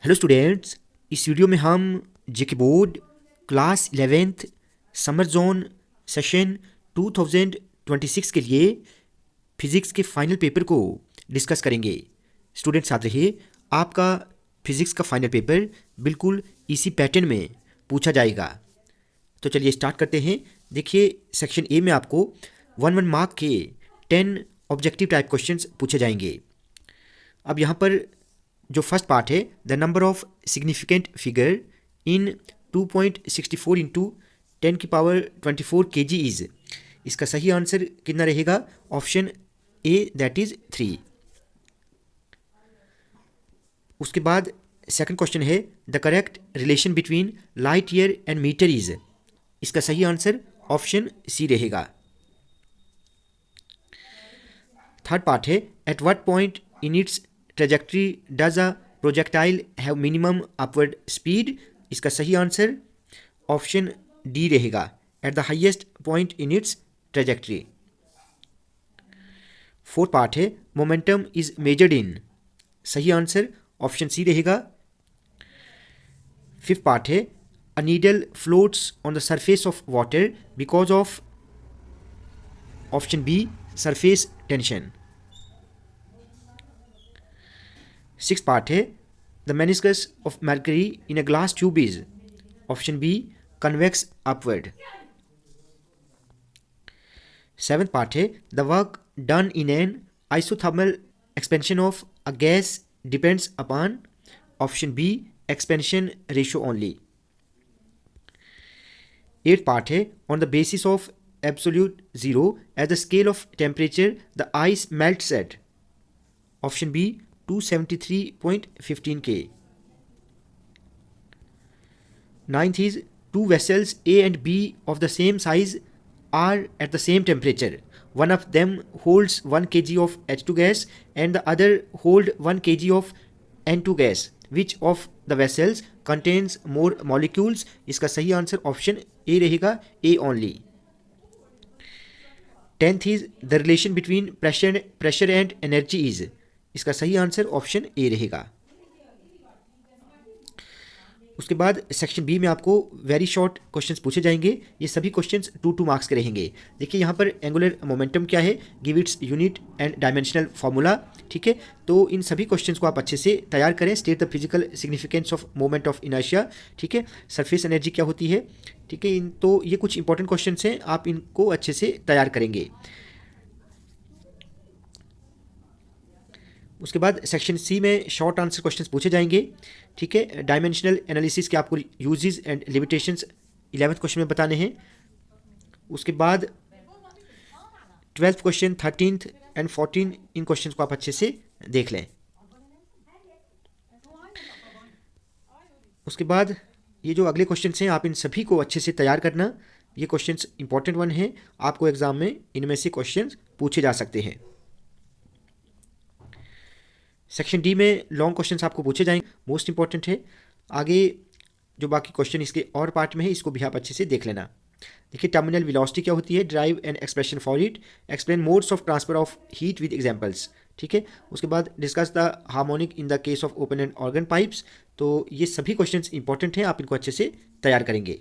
Hello students, इस video में हम JK board class 11th summer zone session 2026 के लिए फिज़िक्स के फाइनल पेपर को डिस्कस करेंगे। स्टूडेंट्स याद रहिए, आपका फिज़िक्स का फाइनल पेपर बिल्कुल इसी पैटर्न में पूछा जाएगा। तो चलिए स्टार्ट करते हैं। देखिए, सेक्शन ए में आपको 1 मार्क के 10 ऑब्जेक्टिव टाइप क्वेश्चंस पूछे जाएंगे। अब यहाँ पर जो फर्स्ट पार्ट है, the number of significant figure in 2.64 into 10⁻24 kg is, इसका सही आंसर कितना रहेगा? Option A, that is 3। उसके बाद सेकंड क्वेश्चन है, the correct relation between light year and metre is, इसका सही आंसर ऑप्शन सी रहेगा। थर्ड पार्ट है, at what point in its trajectory does a projectile have minimum upward speed, इसका सही answer option D रहेगा, eight the highest point in its trajectory. Fourth part है, momentum is measured in, सही answer option C रहेगा। Fifth part है, a needle floats on the surface of water because of, option B, surface tension. Six part है, the meniscus of mercury in a glass tube is, option B, convex upward. Seventh part है, the work done in an isothermal expansion of a gas depends upon, option B, expansion ratio only. Eighth part है, on the basis of absolute zero at the scale of temperature the ice melts at, option B, 273.15 K. Ninth is, two vessels A and B of the same size are at the same temperature. One of them holds 1 kg of H2 gas and the other hold 1 kg of N2 gas. Which of the vessels contains more molecules? इसका सही answer option A रहेगा, A only. Tenth is, the relation between pressure and energy is, इसका सही answer option A रहेगा। उसके बाद section B में आपको वेरी शॉर्ट क्वेश्चंस पूछे जाएंगे। ये सभी क्वेश्चंस 2 मार्क्स के रहेंगे। देखिए यहाँ पर एंगुलर मोमेंटम क्या है, give its unit and dimensional formula, ठीक है। तो इन सभी क्वेश्चंस को आप अच्छे से तैयार करें। State the physical significance of moment of inertia, ठीक है। सरफेस एनर्जी क्या होती है, ठीक है। तो ये कुछ इंपॉर्टेंट क्वेश्चन हैं, आप इनको अच्छे से तैयार करेंगे। उसके बाद सेक्शन सी में शॉर्ट आंसर क्वेश्चंस पूछे जाएंगे, ठीक है। डायमेंशनल एनालिसिस के आपको uses and limitations 11th question में बताने हैं। उसके बाद 12th question, 13th and 14 in questions को आप अच्छे से देख लें। उसके बाद ये जो अगले क्वेश्चंस हैं, आप इन सभी को अच्छे से तैयार करना। ये क्वेश्चंस इंपॉर्टेंट वन हैं, आपको एग्जाम में इनमें से क्वेश्चंस पूछे जा सकते हैं। सेक्शन डी में लॉन्ग क्वेश्चंस आपको पूछे जाएंगे, मोस्ट इंपॉर्टेंट है। आगे जो बाकी क्वेश्चन इसके और पार्ट में है, इसको भी आप अच्छे से देख लेना। देखिए, टर्मिनल वेलोसिटी क्या होती है, drive an expression for it, explain modes of transfer of heat with examples, ठीक है। उसके बाद discuss the harmonic in the case of open and organ pipes. तो ये सभी क्वेश्चंस इंपॉर्टेंट हैं, आप इनको अच्छे से तैयार करेंगे।